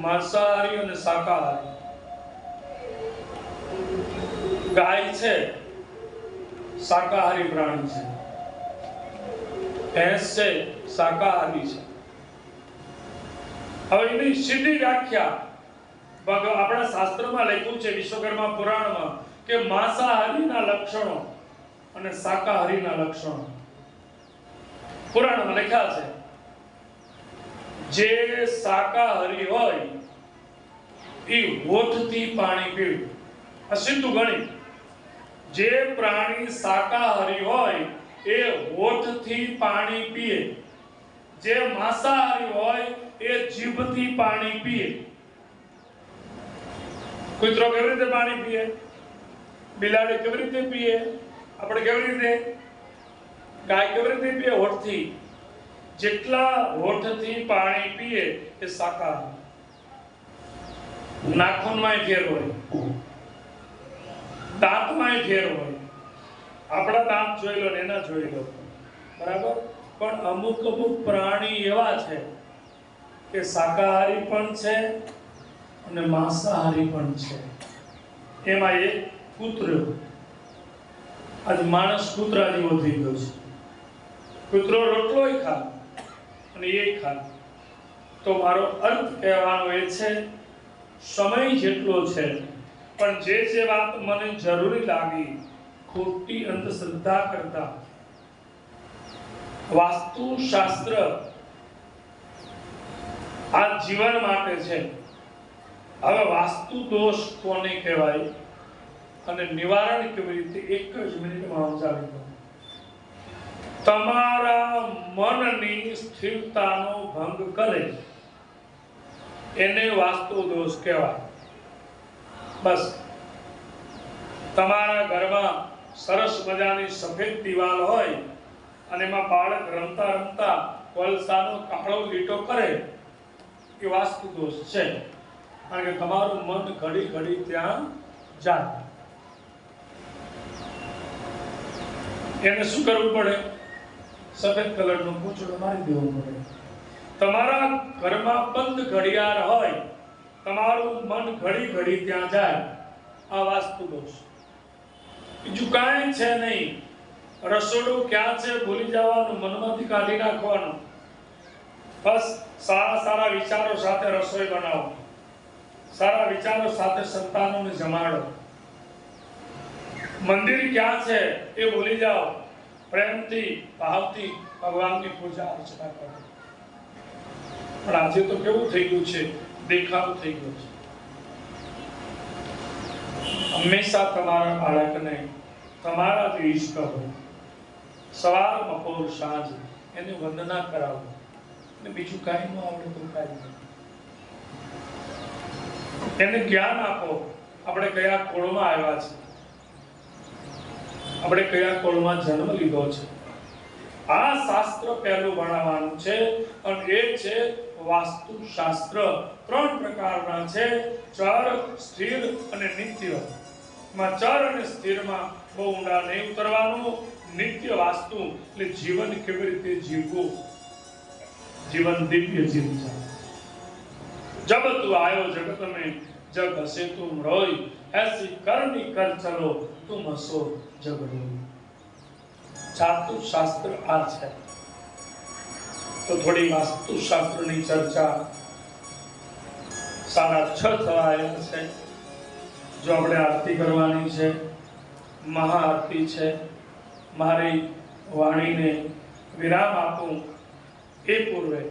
માંસાહારી અને શાકાહારી. ગાય છે શાકાહારી પ્રાણી છે, ભેંસ છે શાકાહારી છે. હવે એની સીધી વ્યાખ્યા આપણા શાસ્ત્રમાં લખ્યું છે, વિશ્વકર્મા પુરાણમાં, કે માંસાહારીના લક્ષણો અને શાકાહારીના લક્ષણો પુરાણમાં લખ્યા છે. જે શાકાહારી હોય એ હોઠથી પાણી પીવે. આ સીધું ગણિત. જે પ્રાણી શાકાહારી હોય એ હોઠથી પાણી પીએ. જે માંસાહારી હોય એ જીભથી પાણી પીએ. કૂતરો કેવી રીતે પાણી પીએ? બિલાડી કેવી રીતે પીએ? આપણે કેવી રીતે? ગાય કેવી રીતે પીએ? હોઠથી. જેટલા હોઠથી પાણી પીએ એ શાકાહારી. નાખૂનમાંય ફેર હોય, દાંતમાંય ફેર હોય. આપણા દાંત જોઈ લો ને એના જોઈ લો, બરાબર. પણ અમુક પ્રાણી એવા છે કે શાકાહારી પણ છે અને માંસાહારી પણ છે. એમાં એક કૂતરો. આજ માણસ કૂતરા જેવો થઈ ગયો છે. કૂતરો રોટલોય ખા અને એ ખા. તો મારો અર્થ કહેવાનો એ છે, સમય જેટલો છે પણ જે વાત મને જરૂરી લાગી, ખોટી અંધશ્રદ્ધા કરતા વાસ્તુશાસ્ત્ર આ જીવન માટે છે. હવે વાસ્તુ દોષ કોને કહેવાય અને નિવારણ કેવી રીતે, એક જ મિનિટમાં સમજાવી દઉં. તમારા મનની સ્થિરતાનો ભંગ કરે એને વાસ્તુ દોષ કહેવાય. બસ. તમારા ઘરમાં સરસ મજાની સફેદ દિવાલ હોય અને એમાં બાળક રમતા રમતા કોલસાનો કાળો લીટો કરે, એ વાસ્તુ દોષ છે. કારણ કે તમારું મન ઘડી ઘડી ત્યાં જાય. એને શું કરવું પડે? સફેદ કલરનું પૂંછડું મારી દેવું પડે. તમારા ઘરમાં બંધ ઘડિયાળ હોય, તમારું મન ઘડી ઘડી ત્યાં જાય, આ વાસ્તુ દોષ. બીજું કાંઈ છે નહીં. રસોડું ક્યાં છે ભૂલી જવાનું, મનમાંથી કાઢી નાખવાનું. બસ સારા સારા વિચારો સાથે રસોઈ બનાવો, સારા વિચારો સાથે સંતાનોને જમાડો. મંદિર ક્યાં છે એ ભૂલી જાઓ, પ્રેમથી ભાવથી ભગવાનની પૂજા અર્ચના કરો. પણ આજે તો કેવું થઈ ગયું છે, દેખાવ થઈ ગયો છે. હંમેશા તમારા બાળકને તમારા જે ઈષ્ટ હોય, સવાર બપોર સાંજ એને વંદના કરાવો. અને બીજું કાંઈ ન આવડે તો કાંઈ નહીં. એને જ્ઞાન આપો. આપણે કયા કુળમાં આવ્યા છે, આપણે કયા કુળમાં જન્મ લીધો છે, આ શાસ્ત્ર પહેલું ભણાવવાનું છે. અને એ છે વાસ્તુશાસ્ત્ર. 3 પ્રકારના છે, ચર, સ્થિર અને નિત્ય. માં ચર અને સ્થિરમાં બહુ ઊંડા નહીં ઉતરવાનું. નિત્ય વાસ્તુ એટલે જીવન કેવી રીતે જીવવું, જીવન દિવ્ય જીવવું. जब तू आयो जगत में जग हसे तुम रोई, ऐसी करनी कर चलो तुम हसो जग रोई. चातु शास्त्र आ है. तो थोड़ी वास्तु शास्त्रनी चर्चा 6:30 થવાય છે. જો આપણે આરતી કરવાની છે, મહાઆરતી છે. મારી વાણીને વિરામ આપું એ પૂર્વે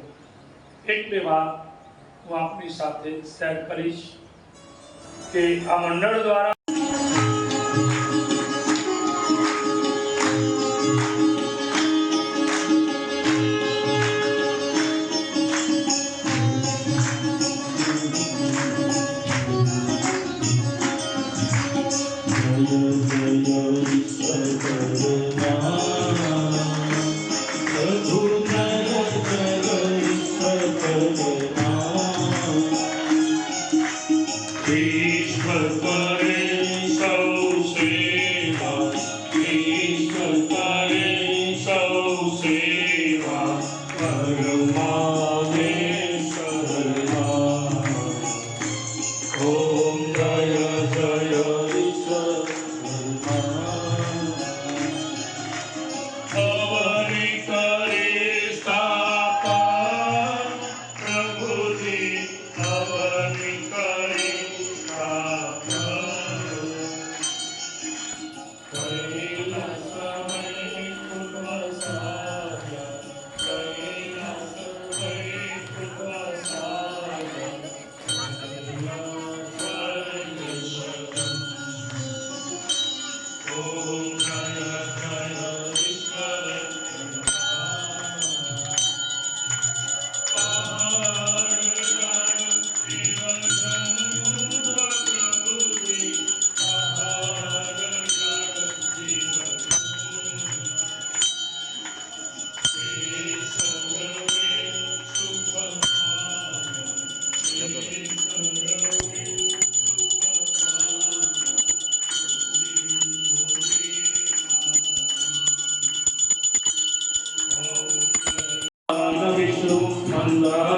1-2 વાત હું આપની સાથે શેર કરીશ કે આ મંડળ દ્વારા ईश्वर परे વિષ્ણુ મંગળ